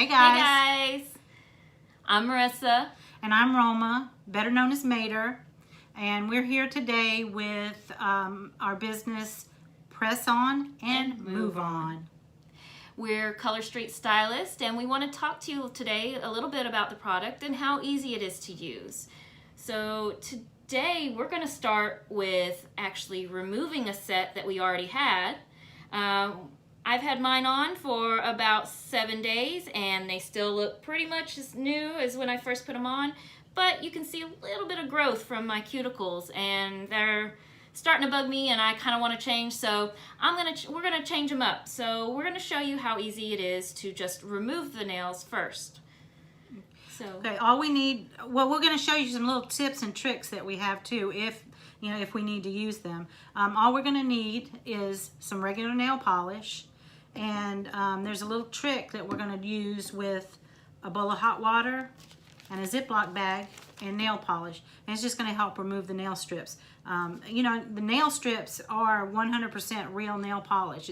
Hey guys. Hey guys. I'm Marissa. And I'm Roma, better known as Mater. And we're here today with our business Press On and Move On. We're Color Street stylists, and we want to talk to you today a little bit about the product and how easy it is to use. So today we're going to start with actually removing a set that we already had. I've had mine on for about 7 days and they still look pretty much as new as when I first put them on, but you can see a little bit of growth from my cuticles and they're starting to bug me and I kind of want to change, so we're gonna change them up. So we're gonna show you how easy it is to just remove the nails first. So okay, all we need, well, we're going to show you some little tips and tricks that we have too if we need to use them. All we're going to need is some regular nail polish, and there's a little trick that we're going to use with a bowl of hot water and a Ziplock bag and nail polish, and it's just going to help remove the nail strips. The nail strips are 100% real nail polish.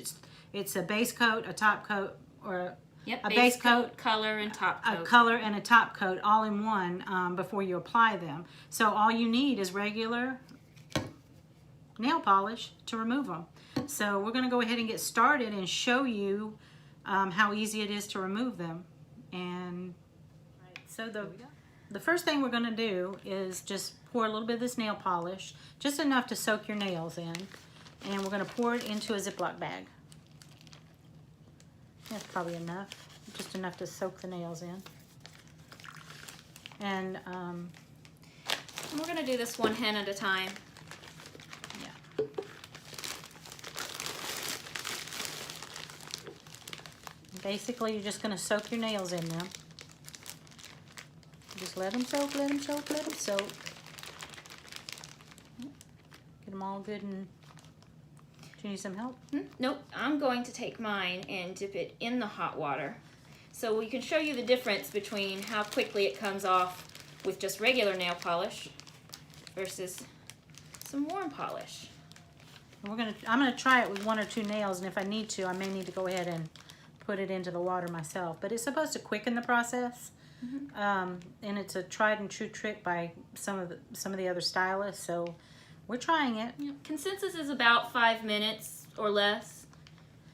It's a base coat, a top coat, or a base coat, color, and top coat. A color and a top coat all in one before you apply them. So all you need is regular nail polish to remove them. So we're going to go ahead and get started and show you how easy it is to remove them. And so the first thing we're going to do is just pour a little bit of this nail polish, just enough to soak your nails in, and we're going to pour it into a Ziploc bag. That's probably enough, just enough to soak the nails in. And we're going to do this one hand at a time. Yeah. Basically, you're just going to soak your nails in them. Just let them soak, let them soak, let them soak. Get them all good. And do you need some help? Nope, I'm going to take mine and dip it in the hot water so we can show you the difference between how quickly it comes off with just regular nail polish versus some warm polish. I'm gonna try it with 1 or 2 nails, and if I need to, I may need to go ahead and put it into the water myself. But it's supposed to quicken the process, and it's a tried and true trick by some of the other stylists. So we're trying it. Yeah. Consensus is about 5 minutes or less,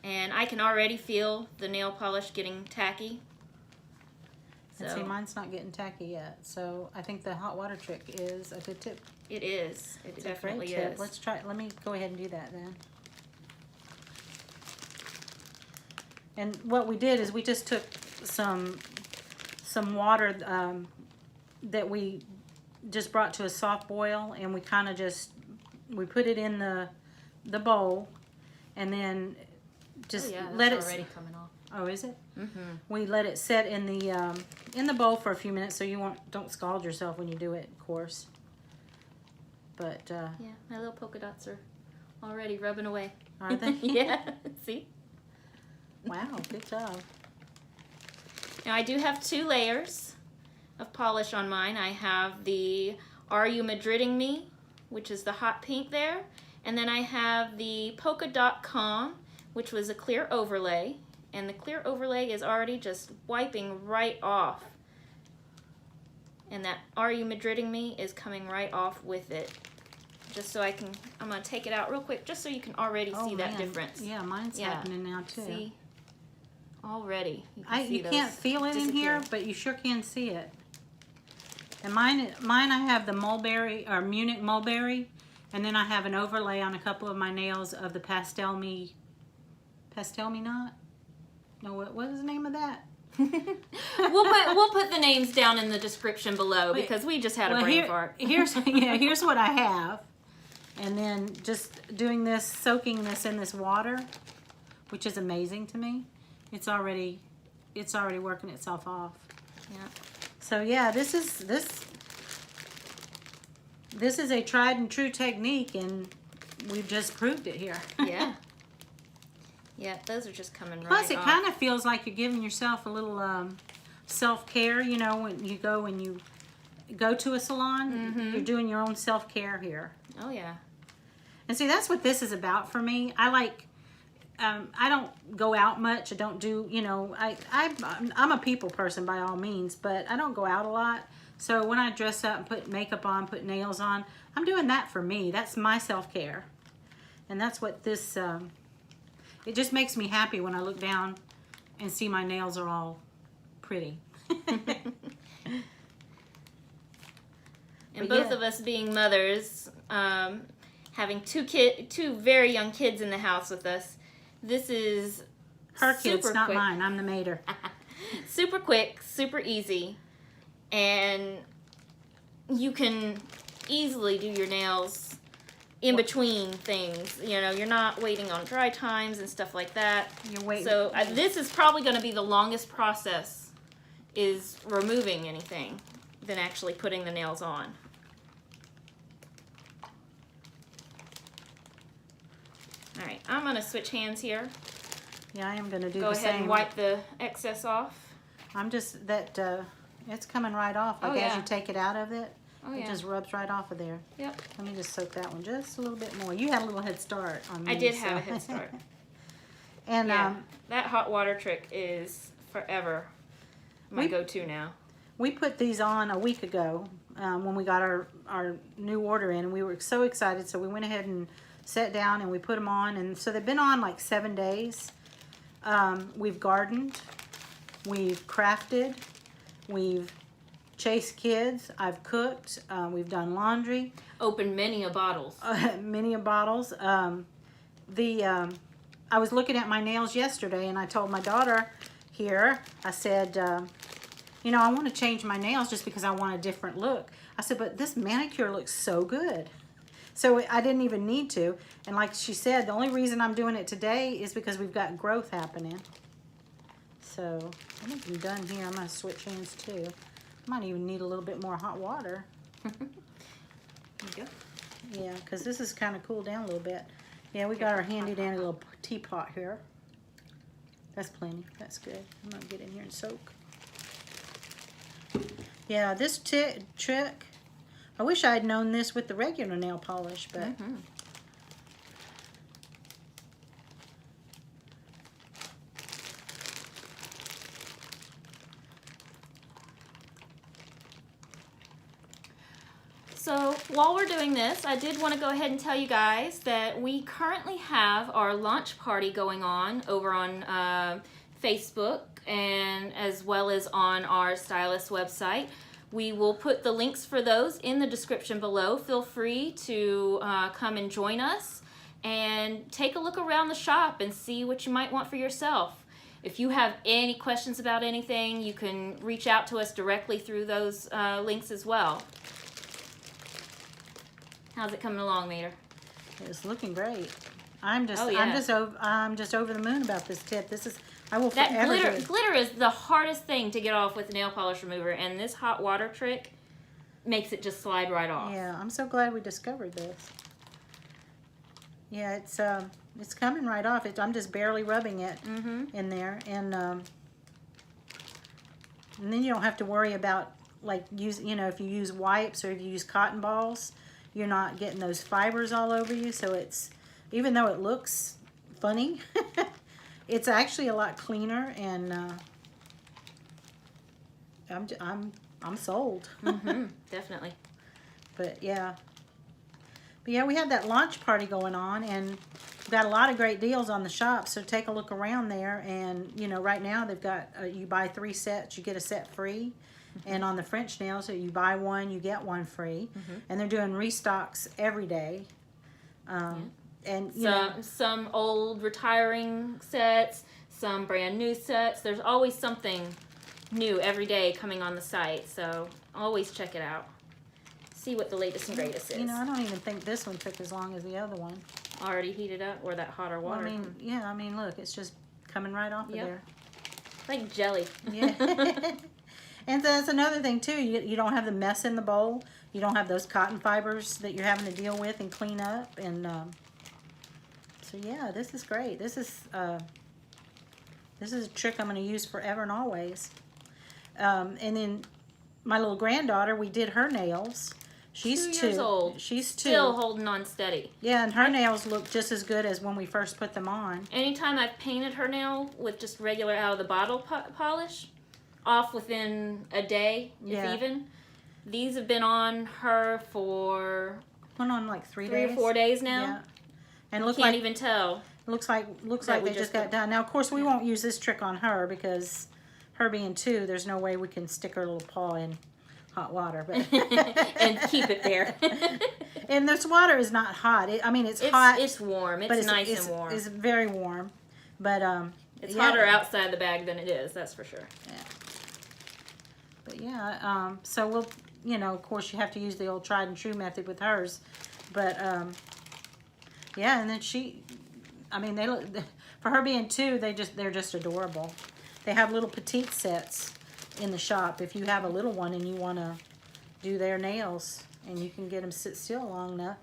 and I can already feel the nail polish getting tacky. And see, mine's not getting tacky yet, so I think the hot water trick is a good tip. It is. It definitely is. is. Let's try. Let me go ahead and do that then. And what we did is we just took some water that we just brought to a soft boil, and we kind of we put it in the bowl, and then just let it. Already coming off. Oh, is it? Mm-hmm. We let it set in the bowl for a few minutes, so you don't scald yourself when you do it, of course. But yeah, my little polka dots are already rubbing away. Are they? Yeah. See? Wow, good job. Now I do have 2 layers of polish on mine. I have the Are You Madrid-ing Me, which is the hot pink there, and then I have the Polka.com, which was a clear overlay, and the clear overlay is already just wiping right off, and that Are You Madrid-ing Me is coming right off with it. Just so I'm going to take it out real quick just so you can already see that difference. Yeah, mine's happening now too. See? Already. You can't feel it in here, but you sure can see it. And mine I have the Munich Mulberry, and then I have an overlay on a couple of my nails of the Pastel Me knot? No, what is the name of that? we'll put the names down in the description below because we just had a brain fart. Here's what I have. And then just doing this, soaking this in this water, which is amazing to me. It's already working itself off. Yeah. So yeah, this is a tried and true technique, and we've just proved it here. Yeah. Yeah, those are just coming right Plus, it off. kind of feels like you're giving yourself a little self-care. You know, when you go to a salon, you're doing your own self-care here. Oh yeah. And see, that's what this is about for me. I like I don't go out much. I don't do, you know, I'm a people person by all means, but I don't go out a lot. So when I dress up and put makeup on, put nails on, I'm doing that for me. That's my self-care. And that's what this, it just makes me happy when I look down and see my nails are all pretty. And both of us being mothers, having two very young kids in the house with us, this is her kids, not quick. mine. I'm the mater. Super quick, super easy, and you can easily do your nails in between things. You know, you're not waiting on dry times and stuff like that. You're waiting. So this is probably going to be the longest process, is removing anything, than actually putting the nails on. All right, I'm going to switch hands here. Yeah, I am going to do Go the same. Go ahead and wipe the excess off. I'm just, it's coming right off. Like as you take it out of it, it just rubs right off of there. Yep. Let me just soak that one just a little bit more. You had a little head start on me. I did have a head start. And that hot water trick is forever my go-to now. We put these on a week ago when we got our new order in, and we were so excited. So we went ahead and sat down and we put them on, and so they've been on like 7 days. We've gardened, we've crafted, we've chased kids, I've cooked, we've done laundry. Opened many a bottles. Many a bottles. I was looking at my nails yesterday, and I told my daughter here, I said, you know, I want to change my nails just because I want a different look. I said, but this manicure looks so good. So I didn't even need to. And like she said, the only reason I'm doing it today is because we've got growth happening. So I think I'm done here. I'm going to switch hands too. I might even need a little bit more hot water. There you go. Yeah, because this is kind of cooled down a little bit. Yeah, we got our handy dandy little teapot here. That's plenty. That's good. I'm going to get in here and soak. Yeah, this trick, I wish I had known this with the regular nail polish, but So while we're doing this, I did want to go ahead and tell you guys that we currently have our launch party going on over on Facebook, and as well as on our stylist website. We will put the links for those in the description below. Feel free to come and join us and take a look around the shop and see what you might want for yourself. If you have any questions about anything, you can reach out to us directly through those links as well. How's it coming along, Mater? it's looking great. I'm just over the moon about this tip. This is, I will forever do it. Glitter is the hardest thing to get off with nail polish remover, and this hot water trick makes it just slide right off. Yeah, I'm so glad we discovered this. Yeah, it's coming right off. I'm just barely rubbing it in there, and then you don't have to worry about like if you use wipes or if you use cotton balls, you're not getting those fibers all over you. So it's, even though it looks funny, it's actually a lot cleaner, and I'm sold. Definitely. But yeah, we have that launch party going on, and we've got a lot of great deals on the shop. So take a look around there, and right now they've got you buy 3 sets, you get a set free. And on the French nails, so you buy one, you get one free. And they're doing restocks every day. And some old retiring sets, some brand new sets. There's always something new every day coming on the site, so always check it out. See what the latest and greatest is. I don't even think this one took as long as the other one. Already heated up, or that hotter water. Well, I mean, look, it's just coming right off of there. Like jelly. Yeah. And that's another thing too. You don't have the mess in the bowl. You don't have those cotton fibers that you're having to deal with and clean up. And so yeah, this is great. This is a trick I'm going to use forever and always. And then my little granddaughter, we did her nails She's 2 years old. She's 2. Still holding on steady. Yeah, and her nails look just as good as when we first put them on. Anytime I've painted her nail with just regular out of the bottle polish, off within a day, Yeah. if even. These have been on her for Went on like 3 3 days. or 4 days now. Yeah. And look Can't like even tell. looks like that we they just just got done. Now, of course, we won't use this trick on her because her being 2, there's no way we can stick her little paw in hot water, but And keep it there. and this water is not hot. I mean, it's hot. It's warm. but It's nice and warm. It's very warm, but It's yeah. hotter outside the bag than it is. That's for sure. Yeah. But yeah, so we'll, you know, of course, you have to use the old tried and true method with hers, but yeah, and then I mean, they look, for her being 2, they're just adorable. They have little petite sets in the shop if you have a little one and you want to do their nails, and you can get them sit still long enough.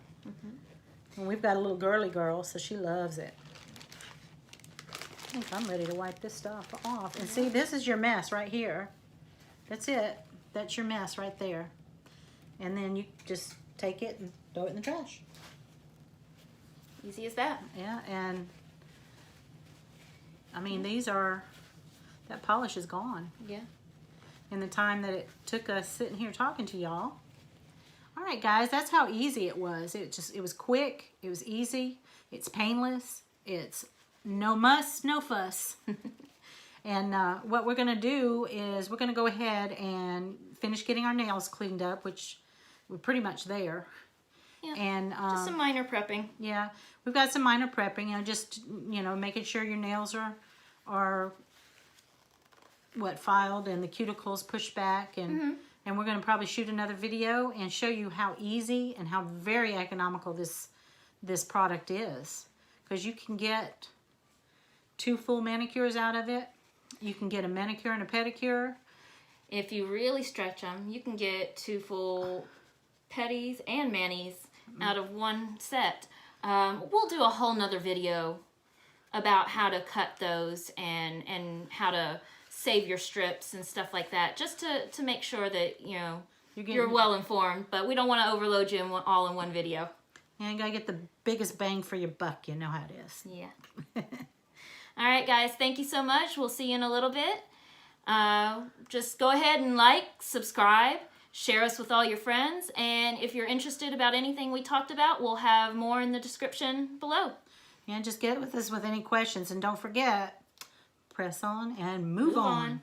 And we've got a little girly girl, so she loves it. I think I'm ready to wipe this stuff off. And see, this is your mess right here. That's it. That's your mess right there. And then you just take it and throw it in the trash. Easy as that. Yeah, and I mean, that polish is gone. Yeah. In the time that it took us sitting here talking to y'all. All right, guys, that's how easy it was. It was quick. It was easy. It's painless. It's no muss, no fuss. And what we're going to do is we're going to go ahead and finish getting our nails cleaned up, which we're pretty much there. Yeah. And Just some minor prepping. yeah, we've got some minor prepping, you know, just, you know, making sure your nails are filed and the cuticles pushed back, and and we're going to probably shoot another video and show you how easy and how very economical this product is, because you can get 2 full manicures out of it. You can get a manicure and a pedicure. If you really stretch them, you can get 2 full pedis and manis out of one set. We'll do a whole nother video about how to cut those and how to save your strips and stuff like that, just to make sure that, you know, you're well informed, but we don't want to overload you all in one video. Yeah, you gotta get the biggest bang for your buck. You know how it is. Yeah. All right, guys, thank you so much. We'll see you in a little bit. Just go ahead and like, subscribe, share us with all your friends, and if you're interested about anything we talked about, we'll have more in the description below. And just get with us with any questions, and don't forget, press on and move on.